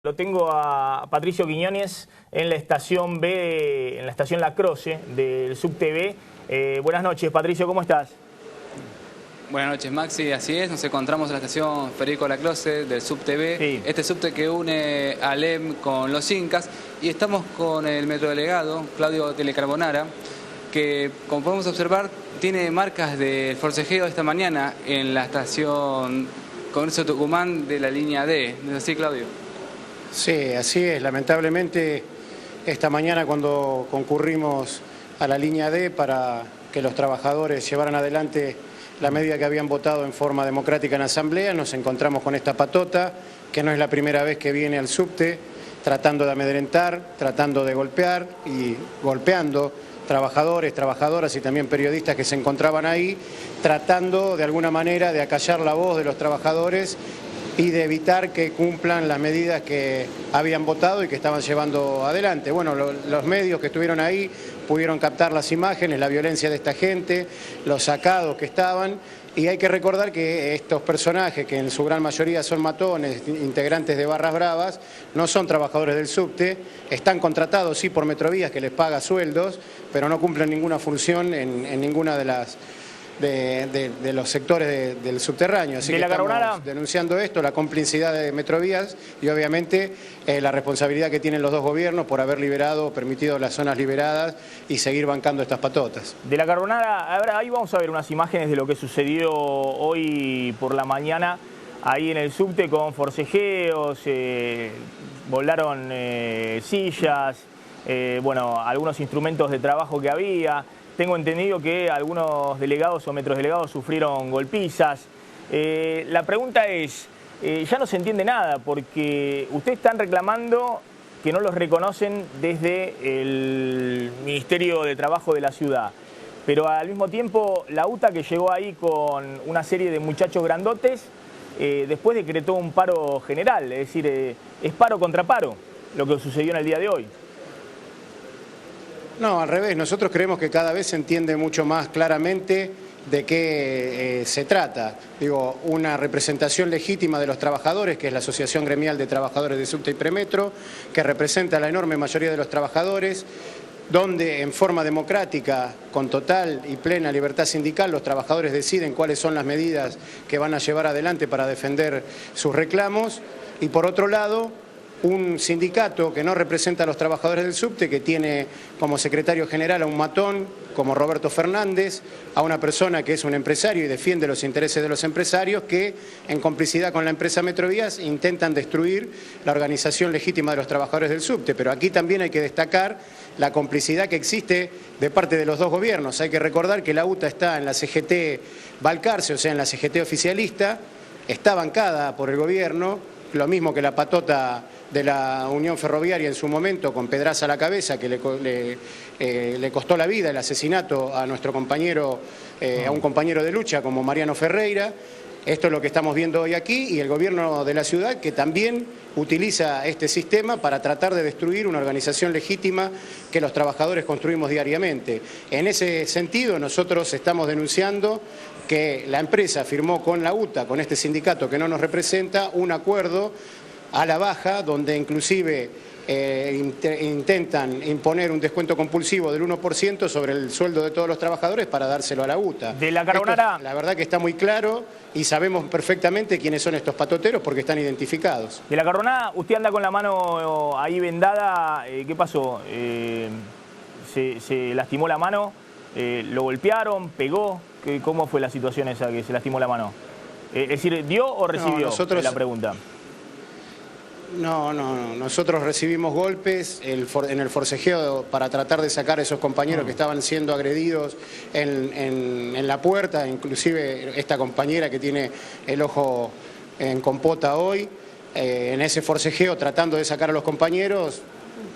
Lo tengo a Patricio Quiñones en la estación B, en la estación La Croce del subte B. Buenas noches, Patricio, ¿cómo estás? Buenas noches, Maxi, así es, nos encontramos en la estación Federico Lacroze del subte B, Sí. este subte que une a Alem con los Incas, y estamos con el metrodelegado Claudio Telecarbonara, que, como podemos observar, tiene marcas del forcejeo de esta mañana en la estación Congreso Tucumán de la línea D. ¿No es así, Claudio? Sí, así es. Lamentablemente, esta mañana cuando concurrimos a la línea D para que los trabajadores llevaran adelante la medida que habían votado en forma democrática en asamblea, nos encontramos con esta patota, que no es la primera vez que viene al subte, tratando de amedrentar, tratando de golpear y golpeando trabajadores, trabajadoras y también periodistas que se encontraban ahí, tratando de alguna manera de acallar la voz de los trabajadores y de evitar que cumplan las medidas que habían votado y que estaban llevando adelante. Bueno, los medios que estuvieron ahí pudieron captar las imágenes, la violencia de esta gente, los sacados que estaban, y hay que recordar que estos personajes, que en su gran mayoría son matones, integrantes de barras bravas, no son trabajadores del subte, están contratados sí por Metrovías, que les paga sueldos, pero no cumplen ninguna función en ninguna de las de los sectores del subterráneo. Así que estamos denunciando esto, la complicidad de Metrovías y obviamente la responsabilidad que tienen los dos gobiernos por haber liberado, permitido las zonas liberadas y seguir bancando estas patotas. De la Carbonara, ahora ahí vamos a ver unas imágenes de lo que sucedió hoy por la mañana ahí en el subte con forcejeos, volaron sillas, bueno, algunos instrumentos de trabajo que había. Tengo entendido que algunos delegados o metrodelegados sufrieron golpizas. La pregunta es, ya no se entiende nada porque ustedes están reclamando que no los reconocen desde el Ministerio de Trabajo de la ciudad. Pero al mismo tiempo la UTA, que llegó ahí con una serie de muchachos grandotes, después decretó un paro general. Es decir, es paro contra paro lo que sucedió en el día de hoy. No, al revés, nosotros creemos que cada vez se entiende mucho más claramente de qué se trata. Digo, una representación legítima de los trabajadores, que es la Asociación Gremial de Trabajadores de Subte y Premetro, que representa a la enorme mayoría de los trabajadores, donde en forma democrática, con total y plena libertad sindical, los trabajadores deciden cuáles son las medidas que van a llevar adelante para defender sus reclamos, y por otro lado, un sindicato que no representa a los trabajadores del subte, que tiene como secretario general a un matón como Roberto Fernández, a una persona que es un empresario y defiende los intereses de los empresarios, que en complicidad con la empresa Metrovías intentan destruir la organización legítima de los trabajadores del subte. Pero aquí también hay que destacar la complicidad que existe de parte de los dos gobiernos. Hay que recordar que la UTA está en la CGT Balcarce, o sea, en la CGT oficialista, está bancada por el gobierno, lo mismo que la patota de la Unión Ferroviaria en su momento, con Pedraza a la cabeza, que le costó la vida el asesinato a nuestro compañero, a un compañero de lucha como Mariano Ferreira. Esto es lo que estamos viendo hoy aquí, y el gobierno de la ciudad, que también utiliza este sistema para tratar de destruir una organización legítima que los trabajadores construimos diariamente. En ese sentido, nosotros estamos denunciando que la empresa firmó con la UTA, con este sindicato que no nos representa, un acuerdo a la baja, donde inclusive intentan imponer un descuento compulsivo del 1% sobre el sueldo de todos los trabajadores para dárselo a la UTA. De la Carbonara, la verdad que está muy claro y sabemos perfectamente quiénes son estos patoteros porque están identificados. De la Carbonara, usted anda con la mano ahí vendada, ¿qué pasó? ¿Se lastimó la mano? ¿Lo golpearon? ¿Pegó? ¿Cómo fue la situación esa que se lastimó la mano? Es decir, ¿dio o recibió? No, nosotros... la pregunta. No, nosotros recibimos golpes en el forcejeo para tratar de sacar a esos compañeros que estaban siendo agredidos en la puerta, inclusive esta compañera que tiene el ojo en compota hoy, en ese forcejeo tratando de sacar a los compañeros,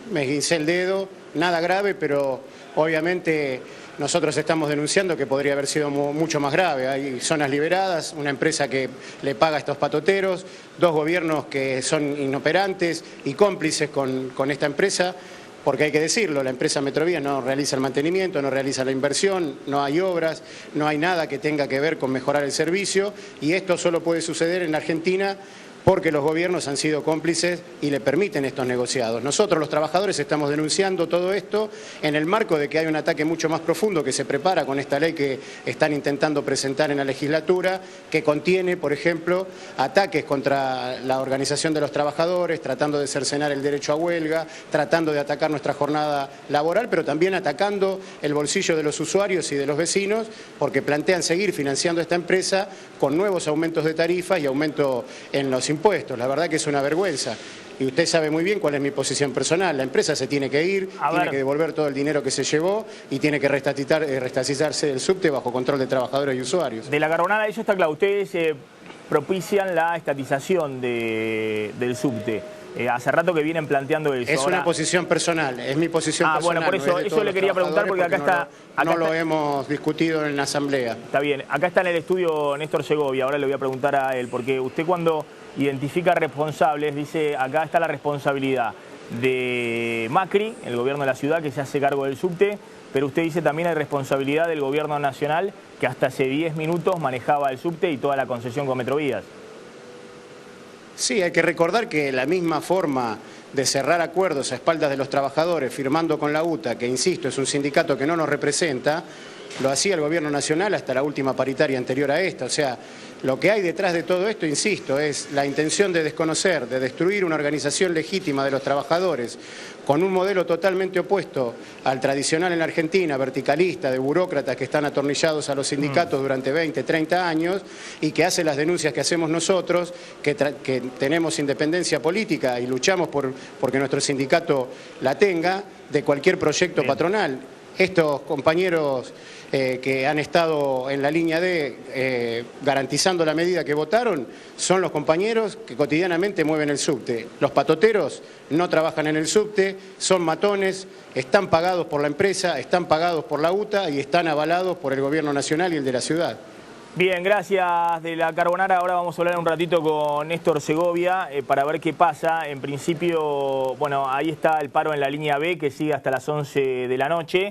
me esguincé el dedo, nada grave, pero obviamente nosotros estamos denunciando que podría haber sido mucho más grave. Hay zonas liberadas, una empresa que le paga a estos patoteros, dos gobiernos que son inoperantes y cómplices con esta empresa, porque hay que decirlo, la empresa Metrovías no realiza el mantenimiento, no realiza la inversión, no hay obras, no hay nada que tenga que ver con mejorar el servicio, y esto solo puede suceder en Argentina porque los gobiernos han sido cómplices y le permiten estos negociados. Nosotros, los trabajadores, estamos denunciando todo esto en el marco de que hay un ataque mucho más profundo que se prepara con esta ley que están intentando presentar en la legislatura, que contiene, por ejemplo, ataques contra la organización de los trabajadores, tratando de cercenar el derecho a huelga, tratando de atacar nuestra jornada laboral, pero también atacando el bolsillo de los usuarios y de los vecinos, porque plantean seguir financiando esta empresa con nuevos aumentos de tarifas y aumento en los impuestos. La verdad que es una vergüenza. Y usted sabe muy bien cuál es mi posición personal. La empresa se tiene que ir, tiene que devolver todo el dinero que se llevó y tiene que restatizarse el subte bajo control de trabajadores y usuarios. De la Carbonara, eso está claro. Ustedes propician la estatización del subte. Hace rato que vienen planteando eso. Es una posición personal, es mi posición personal. Bueno, por eso, eso le quería preguntar porque acá está... No lo hemos discutido en la asamblea. Está bien, acá está en el estudio Néstor Segovia, ahora le voy a preguntar a él, porque usted cuando identifica responsables, dice, acá está la responsabilidad de Macri, el gobierno de la ciudad, que se hace cargo del subte, pero usted dice también hay responsabilidad del gobierno nacional, que hasta hace 10 minutos manejaba el subte y toda la concesión con Metrovías. Sí, hay que recordar que la misma forma de cerrar acuerdos a espaldas de los trabajadores, firmando con la UTA, que insisto, es un sindicato que no nos representa, lo hacía el gobierno nacional hasta la última paritaria anterior a esta. O sea, lo que hay detrás de todo esto, insisto, es la intención de desconocer, de destruir una organización legítima de los trabajadores con un modelo totalmente opuesto al tradicional en la Argentina, verticalista, de burócratas que están atornillados a los sindicatos durante 20, 30 años y que hace las denuncias que hacemos nosotros, que tenemos independencia política y luchamos porque nuestro sindicato la tenga, de cualquier proyecto patronal. Estos compañeros que han estado en la línea D garantizando la medida que votaron son los compañeros que cotidianamente mueven el subte. Los patoteros no trabajan en el subte, son matones, están pagados por la empresa, están pagados por la UTA y están avalados por el gobierno nacional y el de la ciudad. Bien, gracias de la Carbonara. Ahora vamos a hablar un ratito con Néstor Segovia para ver qué pasa. En principio, bueno, ahí está el paro en la línea B que sigue hasta las 11 de la noche.